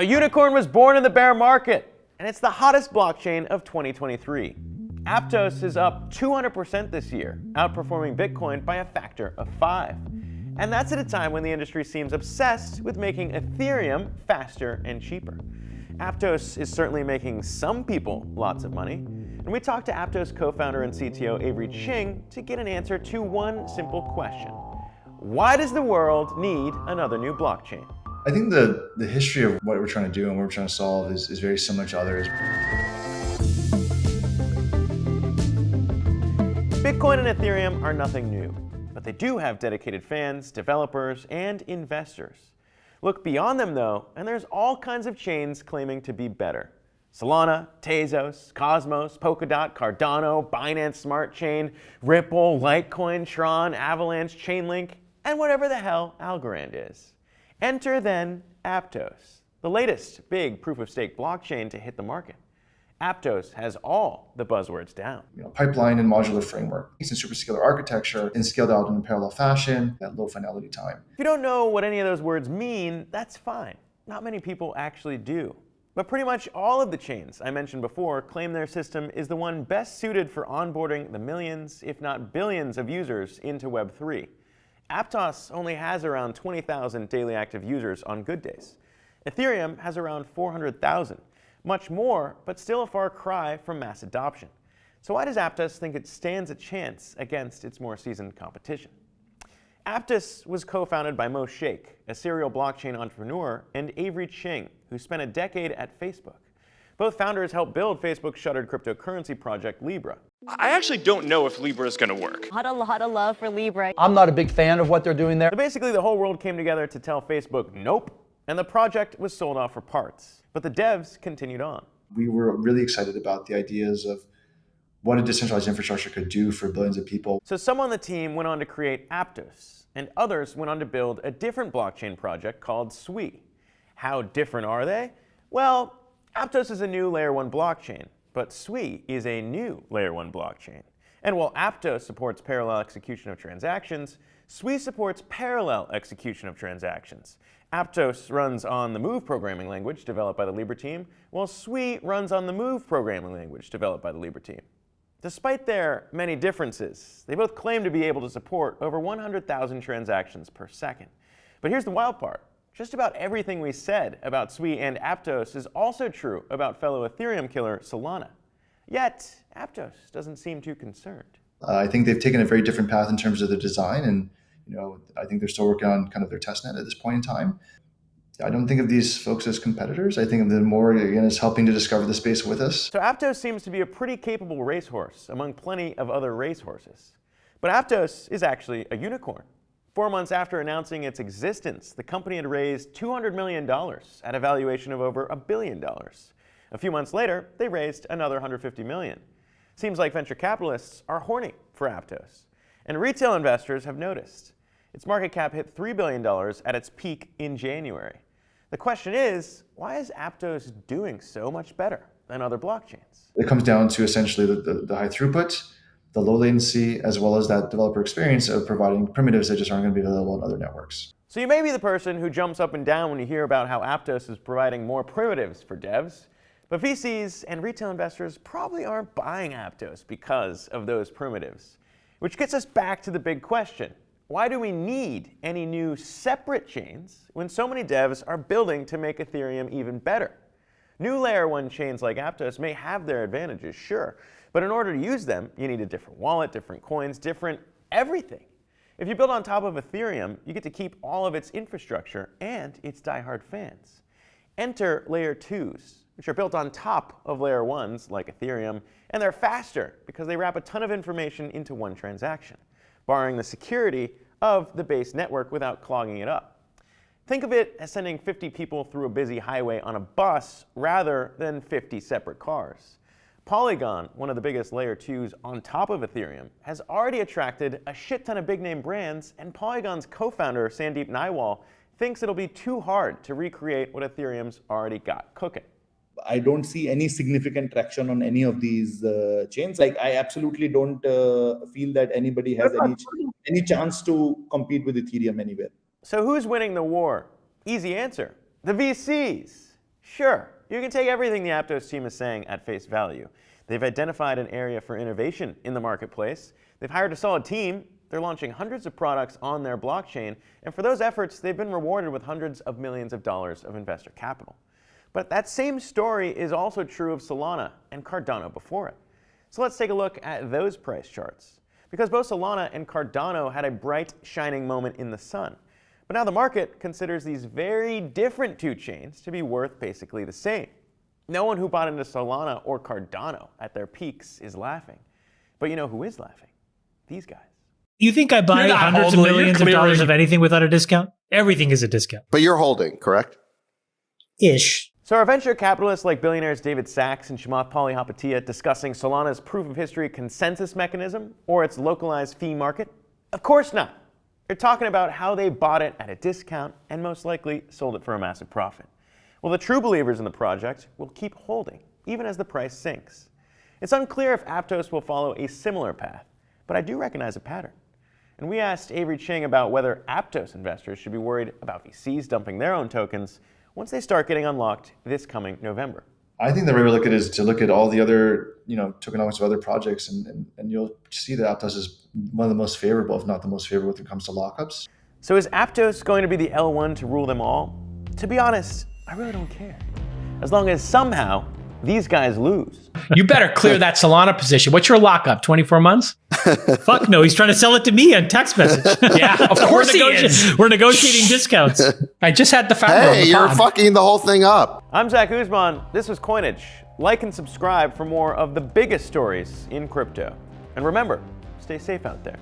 A unicorn was born in the bear market, and it's the hottest blockchain of 2023. Aptos is up 200% this year, outperforming Bitcoin by a factor of 5. And that's at a time when the industry seems obsessed with making Ethereum faster and cheaper. Aptos is certainly making some people lots of money, and we talked to Aptos co-founder and CTO Avery Ching to get an answer to one simple question. Why does the world need another new blockchain? I think the history of what we're trying to do and what we're trying to solve is very similar to others. Bitcoin and Ethereum are nothing new, but they do have dedicated fans, developers, and investors. Look beyond them though, and there's all kinds of chains claiming to be better. Solana, Tezos, Cosmos, Polkadot, Cardano, Binance Smart Chain, Ripple, Litecoin, Tron, Avalanche, Chainlink, and whatever the hell Algorand is. Enter then Aptos, the latest big proof-of-stake blockchain to hit the market. Aptos has all the buzzwords down. Pipeline and modular framework. It's in superscalar architecture and scaled out in a parallel fashion at low finality time. If you don't know what any of those words mean, that's fine. Not many people actually do. But pretty much all of the chains I mentioned before claim their system is the one best suited for onboarding the millions, if not billions, of users into Web3. Aptos only has around 20,000 daily active users on good days. Ethereum has around 400,000. Much more, but still a far cry from mass adoption. So why does Aptos think it stands a chance against its more seasoned competition? Aptos was co-founded by Mo Sheikh, a serial blockchain entrepreneur, and Avery Ching, who spent a decade at Facebook. Both founders helped build Facebook's shuttered cryptocurrency project Libra. I actually don't know if Libra is going to work. Had a lot of love for Libra. I'm not a big fan of what they're doing there. So basically, the whole world came together to tell Facebook nope, and the project was sold off for parts. But the devs continued on. We were really excited about the ideas of what a decentralized infrastructure could do for billions of people. So some on the team went on to create Aptos, and others went on to build a different blockchain project called Sui. How different are they? Well, Aptos is a new Layer 1 blockchain, but Sui is a new Layer 1 blockchain. And while Aptos supports parallel execution of transactions, Sui supports parallel execution of transactions. Aptos runs on the Move programming language developed by the Libra team, while Sui runs on the Move programming language developed by the Libra team. Despite their many differences, they both claim to be able to support over 100,000 transactions per second. But here's the wild part. Just about everything we said about Sui and Aptos is also true about fellow Ethereum killer Solana. Yet, Aptos doesn't seem too concerned. I think they've taken a very different path in terms of the design, and I think they're still working on kind of their testnet at this point in time. I don't think of these folks as competitors. I think of them more, again, as helping to discover the space with us. So Aptos seems to be a pretty capable racehorse among plenty of other racehorses. But Aptos is actually a unicorn. 4 months after announcing its existence, the company had raised $200 million at a valuation of over $1 billion. A few months later, they raised another $150 million. Seems like venture capitalists are horny for Aptos. And retail investors have noticed. Its market cap hit $3 billion at its peak in January. The question is, why is Aptos doing so much better than other blockchains? It comes down to essentially the high throughput, the low latency, as well as that developer experience of providing primitives that just aren't going to be available on other networks. So you may be the person who jumps up and down when you hear about how Aptos is providing more primitives for devs, but VCs and retail investors probably aren't buying Aptos because of those primitives. Which gets us back to the big question. Why do we need any new separate chains when so many devs are building to make Ethereum even better? New Layer 1 chains like Aptos may have their advantages, sure, but in order to use them, you need a different wallet, different coins, different everything. If you build on top of Ethereum, you get to keep all of its infrastructure and its diehard fans. Enter Layer 2s, which are built on top of Layer 1s like Ethereum, and they're faster because they wrap a ton of information into one transaction, barring the security of the base network without clogging it up. Think of it as sending 50 people through a busy highway on a bus rather than 50 separate cars. Polygon, one of the biggest Layer 2s on top of Ethereum, has already attracted a shit ton of big-name brands, and Polygon's co-founder, Sandeep Nailwal, thinks it'll be too hard to recreate what Ethereum's already got cooking. I don't see any significant traction on any of these chains. Like, I absolutely don't feel that anybody has any chance to compete with Ethereum anywhere. So who's winning the war? Easy answer. The VCs. Sure, you can take everything the Aptos team is saying at face value. They've identified an area for innovation in the marketplace. They've hired a solid team. They're launching hundreds of products on their blockchain. And for those efforts, they've been rewarded with hundreds of millions of dollars of investor capital. But that same story is also true of Solana and Cardano before it. So let's take a look at those price charts. Because both Solana and Cardano had a bright, shining moment in the sun. But now the market considers these very different two chains to be worth basically the same. No one who bought into Solana or Cardano at their peaks is laughing. But you know who is laughing? These guys. You think I buy hundreds of millions of dollars of anything without a discount? Everything is a discount. But you're holding, correct? Ish. So are venture capitalists like billionaires David Sachs and Chamath Palihapitiya discussing Solana's proof of history consensus mechanism or its localized fee market? Of course not. They're talking about how they bought it at a discount and most likely sold it for a massive profit. Well, the true believers in the project will keep holding, even as the price sinks. It's unclear if Aptos will follow a similar path, but I do recognize a pattern. And we asked Avery Ching about whether Aptos investors should be worried about VCs dumping their own tokens once they start getting unlocked this coming November. I think the way we look at it is to look at all the other, tokenomics of other projects, and you'll see that Aptos is one of the most favorable, if not the most favorable, when it comes to lockups. So is Aptos going to be the L1 to rule them all? To be honest, I really don't care. As long as somehow these guys lose. You better clear that Solana position. What's your lockup? 24 months? Fuck no. He's trying to sell it to me on text message. Yeah, of course he is. We're negotiating discounts. I just had the founder on the you're pod. fucking the whole thing up. I'm Zach Usman. This was Coinage. Like and subscribe for more of the biggest stories in crypto. And remember, stay safe out there.